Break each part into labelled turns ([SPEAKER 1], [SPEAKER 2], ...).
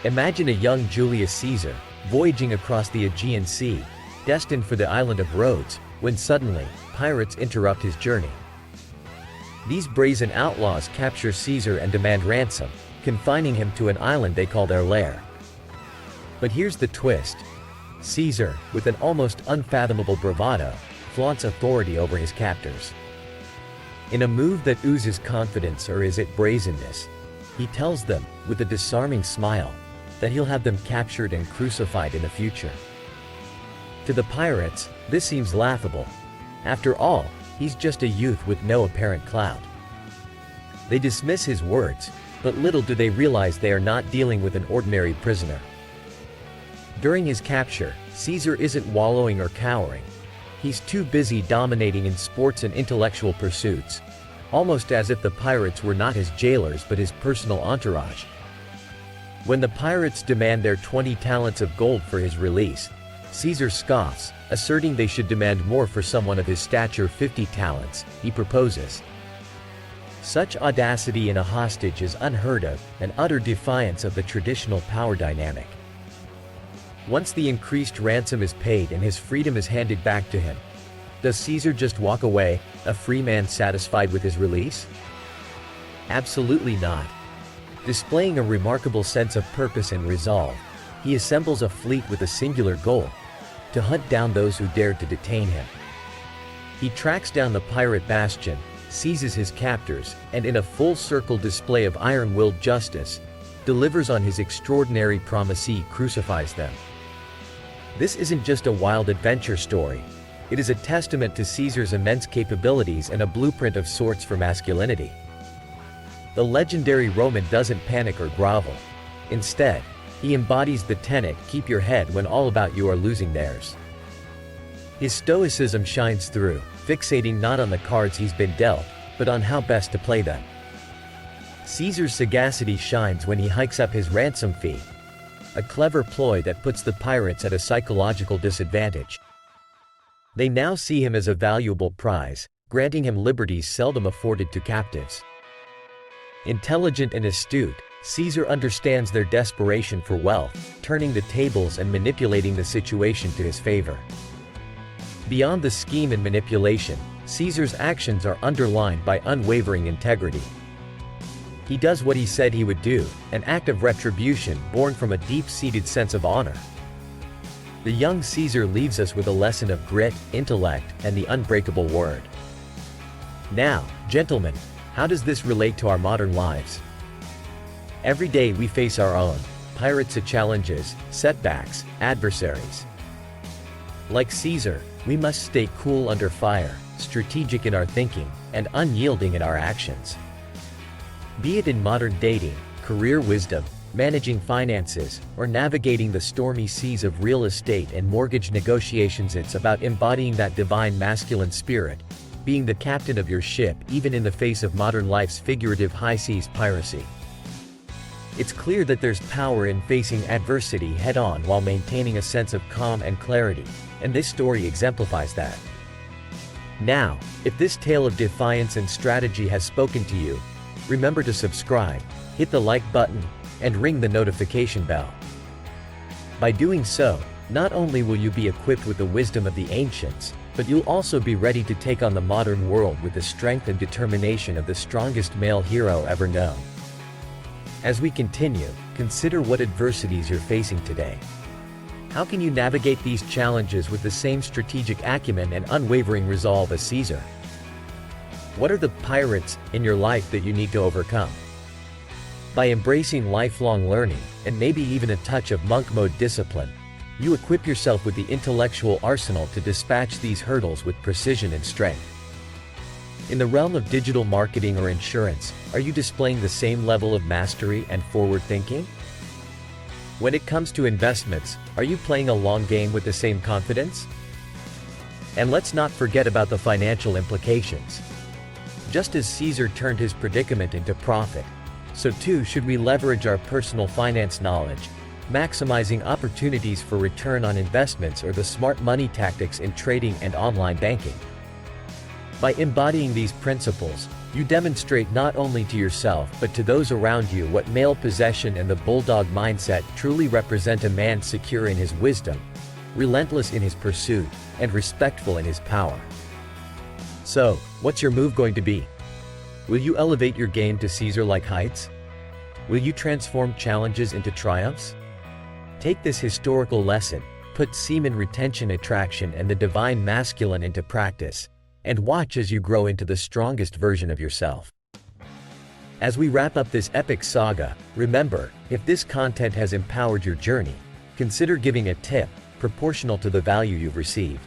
[SPEAKER 1] Imagine a young Julius Caesar, voyaging across the Aegean Sea, destined for the island of Rhodes, when suddenly, pirates interrupt his journey. These brazen outlaws capture Caesar and demand ransom, confining him to an island they call their lair. But here's the twist. Caesar, with an almost unfathomable bravado, flaunts authority over his captors. In a move that oozes confidence, or is it brazenness, he tells them, with a disarming smile, that he'll have them captured and crucified in the future. To the pirates, this seems laughable. After all, he's just a youth with no apparent clout. They dismiss his words, but little do they realize they are not dealing with an ordinary prisoner. During his capture, Caesar isn't wallowing or cowering. He's too busy dominating in sports and intellectual pursuits, almost as if the pirates were not his jailers but his personal entourage. When the pirates demand their 20 talents of gold for his release, Caesar scoffs, asserting they should demand more for someone of his stature. 50 talents, he proposes. Such audacity in a hostage is unheard of, an utter defiance of the traditional power dynamic. Once the increased ransom is paid and his freedom is handed back to him, does Caesar just walk away, a free man satisfied with his release? Absolutely not. Displaying a remarkable sense of purpose and resolve, he assembles a fleet with a singular goal: to hunt down those who dared to detain him. He tracks down the pirate bastion, seizes his captors, and in a full-circle display of iron-willed justice, delivers on his extraordinary promise: he crucifies them. This isn't just a wild adventure story. It is a testament to Caesar's immense capabilities and a blueprint of sorts for masculinity. The legendary Roman doesn't panic or grovel. Instead, he embodies the tenet: keep your head when all about you are losing theirs. His stoicism shines through, fixating not on the cards he's been dealt, but on how best to play them. Caesar's sagacity shines when he hikes up his ransom fee, a clever ploy that puts the pirates at a psychological disadvantage. They now see him as a valuable prize, granting him liberties seldom afforded to captives. Intelligent and astute, Caesar understands their desperation for wealth, turning the tables and manipulating the situation to his favor. Beyond the scheme and manipulation, Caesar's actions are underlined by unwavering integrity. He does what he said he would do, an act of retribution born from a deep-seated sense of honor. The young Caesar leaves us with a lesson of grit, intellect, and the unbreakable word. Now, gentlemen, how does this relate to our modern lives? Every day we face our own pirates of challenges, setbacks, adversaries. Like Caesar, we must stay cool under fire, strategic in our thinking, and unyielding in our actions. Be it in modern dating, career wisdom, managing finances, or navigating the stormy seas of real estate and mortgage negotiations, it's about embodying that divine masculine spirit, being the captain of your ship even in the face of modern life's figurative high seas piracy. It's clear that there's power in facing adversity head-on while maintaining a sense of calm and clarity, and this story exemplifies that. Now, if this tale of defiance and strategy has spoken to you, remember to subscribe, hit the like button, and ring the notification bell. By doing so, not only will you be equipped with the wisdom of the ancients, but you'll also be ready to take on the modern world with the strength and determination of the strongest male hero ever known. As we continue, consider what adversities you're facing today. How can you navigate these challenges with the same strategic acumen and unwavering resolve as Caesar? What are the pirates in your life that you need to overcome? By embracing lifelong learning, and maybe even a touch of monk mode discipline, you equip yourself with the intellectual arsenal to dispatch these hurdles with precision and strength. In the realm of digital marketing or insurance, are you displaying the same level of mastery and forward thinking? When it comes to investments, are you playing a long game with the same confidence? And let's not forget about the financial implications. Just as Caesar turned his predicament into profit, so too should we leverage our personal finance knowledge, maximizing opportunities for return on investments or the smart money tactics in trading and online banking. By embodying these principles, You demonstrate not only to yourself but to those around you what male possession and the bulldog mindset truly represent: a man secure in his wisdom, relentless in his pursuit, and respectful in his power. So, what's your move going to be? Will you elevate your game to Caesar-like heights? Will you transform challenges into triumphs? Take this historical lesson, put semen retention, attraction, and the divine masculine into practice, and watch as you grow into the strongest version of yourself. As we wrap up this epic saga, remember, if this content has empowered your journey, consider giving a tip proportional to the value you've received.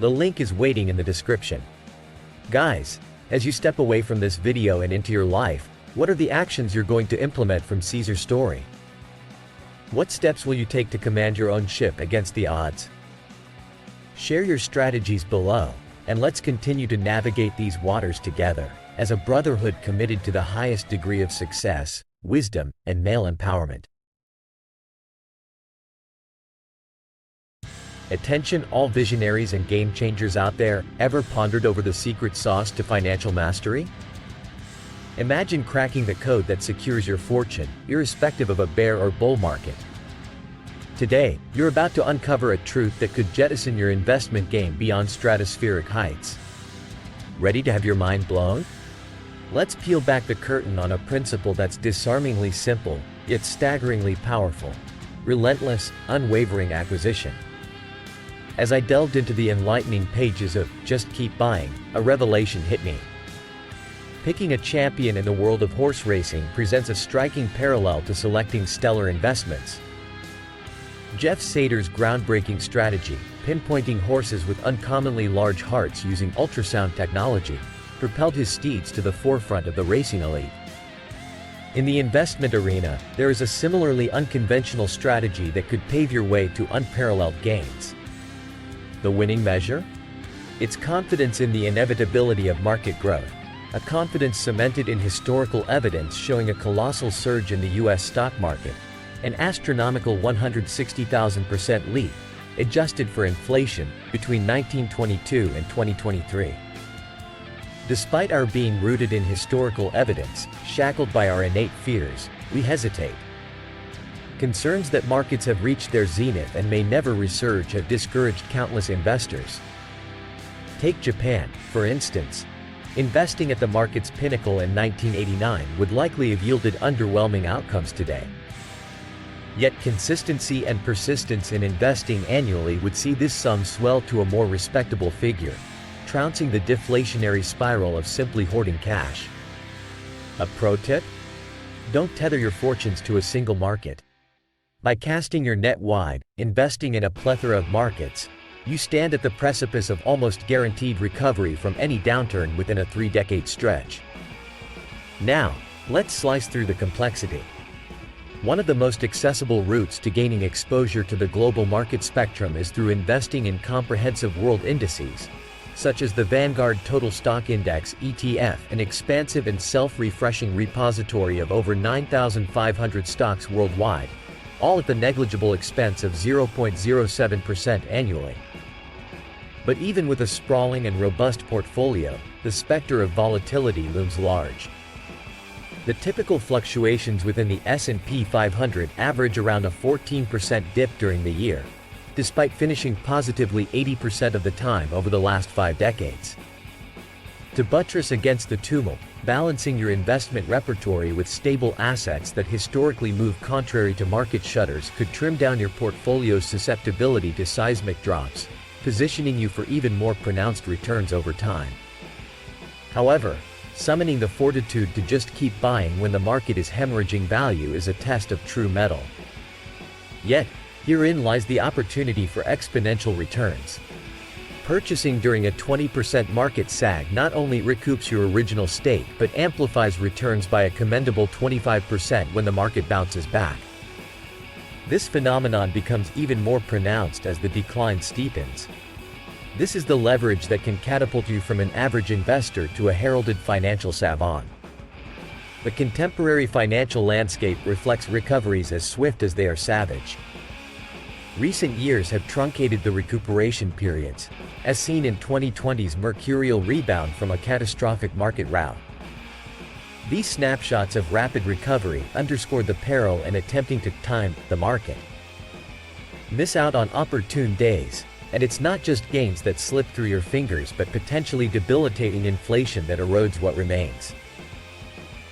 [SPEAKER 1] The link is waiting in the description. Guys, as you step away from this video and into your life, what are the actions you're going to implement from Caesar's story? What steps will you take to command your own ship against the odds? Share your strategies below, and let's continue to navigate these waters together, as a brotherhood committed to the highest degree of success, wisdom, and male empowerment. Attention all visionaries and game changers out there, ever pondered over the secret sauce to financial mastery? Imagine cracking the code that secures your fortune, irrespective of a bear or bull market. Today, you're about to uncover a truth that could jettison your investment game beyond stratospheric heights. Ready to have your mind blown? Let's peel back the curtain on a principle that's disarmingly simple, yet staggeringly powerful: relentless, unwavering acquisition. As I delved into the enlightening pages of Just Keep Buying, a revelation hit me. Picking a champion in the world of horse racing presents a striking parallel to selecting stellar investments. Jeff Sater's groundbreaking strategy, pinpointing horses with uncommonly large hearts using ultrasound technology, propelled his steeds to the forefront of the racing elite. In the investment arena, there is a similarly unconventional strategy that could pave your way to unparalleled gains. The winning measure? It's confidence in the inevitability of market growth, a confidence cemented in historical evidence showing a colossal surge in the U.S. stock market, an astronomical 160,000% leap, adjusted for inflation, between 1922 and 2023. Despite our being rooted in historical evidence, shackled by our innate fears, we hesitate. Concerns that markets have reached their zenith and may never resurge have discouraged countless investors. Take Japan, for instance. Investing at the market's pinnacle in 1989 would likely have yielded underwhelming outcomes today. Yet consistency and persistence in investing annually would see this sum swell to a more respectable figure, trouncing the deflationary spiral of simply hoarding cash. A pro tip? Don't tether your fortunes to a single market. By casting your net wide, investing in a plethora of markets, you stand at the precipice of almost guaranteed recovery from any downturn within a 3-decade stretch. Now, let's slice through the complexity. One of the most accessible routes to gaining exposure to the global market spectrum is through investing in comprehensive world indices, such as the Vanguard Total Stock Index (ETF), an expansive and self-refreshing repository of over 9,500 stocks worldwide, all at the negligible expense of 0.07% annually. But even with a sprawling and robust portfolio, the specter of volatility looms large. The typical fluctuations within the S&P 500 average around a 14% dip during the year, despite finishing positively 80% of the time over the last 5 decades. To buttress against the tumult, balancing your investment repertoire with stable assets that historically move contrary to market shudders could trim down your portfolio's susceptibility to seismic drops, positioning you for even more pronounced returns over time. However, summoning the fortitude to just keep buying when the market is hemorrhaging value is a test of true mettle. Yet, herein lies the opportunity for exponential returns. Purchasing during a 20% market sag not only recoups your original stake but amplifies returns by a commendable 25% when the market bounces back. This phenomenon becomes even more pronounced as the decline steepens. This is the leverage that can catapult you from an average investor to a heralded financial savant. The contemporary financial landscape reflects recoveries as swift as they are savage. Recent years have truncated the recuperation periods, as seen in 2020's mercurial rebound from a catastrophic market rout. These snapshots of rapid recovery underscore the peril in attempting to time the market. Miss out on opportune days, and it's not just gains that slip through your fingers but potentially debilitating inflation that erodes what remains.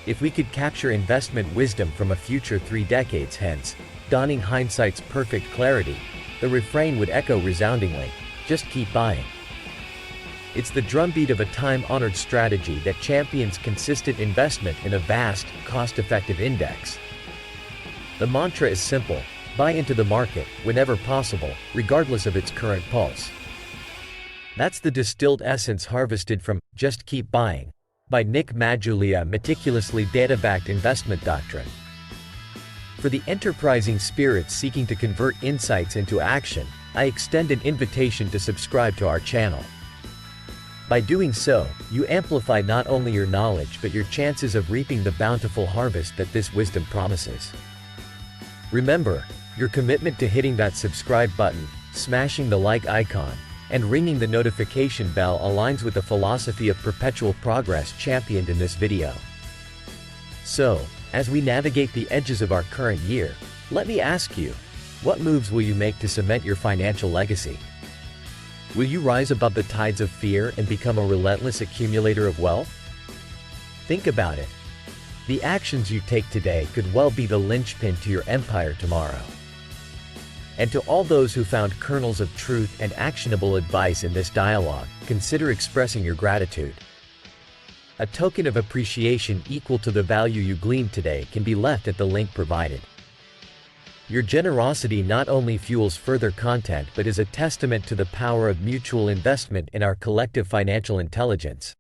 [SPEAKER 1] If we could capture investment wisdom from a future 3 decades hence, donning hindsight's perfect clarity, the refrain would echo resoundingly, just keep buying. It's the drumbeat of a time-honored strategy that champions consistent investment in a vast, cost-effective index. The mantra is simple: buy into the market, whenever possible, regardless of its current pulse. That's the distilled essence harvested from Just Keep Buying by Nick Majulia, meticulously data-backed investment doctrine. For the enterprising spirits seeking to convert insights into action, I extend an invitation to subscribe to our channel. By doing so, you amplify not only your knowledge but your chances of reaping the bountiful harvest that this wisdom promises. Remember, your commitment to hitting that subscribe button, smashing the like icon, and ringing the notification bell aligns with the philosophy of perpetual progress championed in this video. So, as we navigate the edges of our current year, let me ask you, what moves will you make to cement your financial legacy? Will you rise above the tides of fear and become a relentless accumulator of wealth? Think about it. The actions you take today could well be the linchpin to your empire tomorrow. And to all those who found kernels of truth and actionable advice in this dialogue, consider expressing your gratitude. A token of appreciation equal to the value you gleaned today can be left at the link provided. Your generosity not only fuels further content but is a testament to the power of mutual investment in our collective financial intelligence.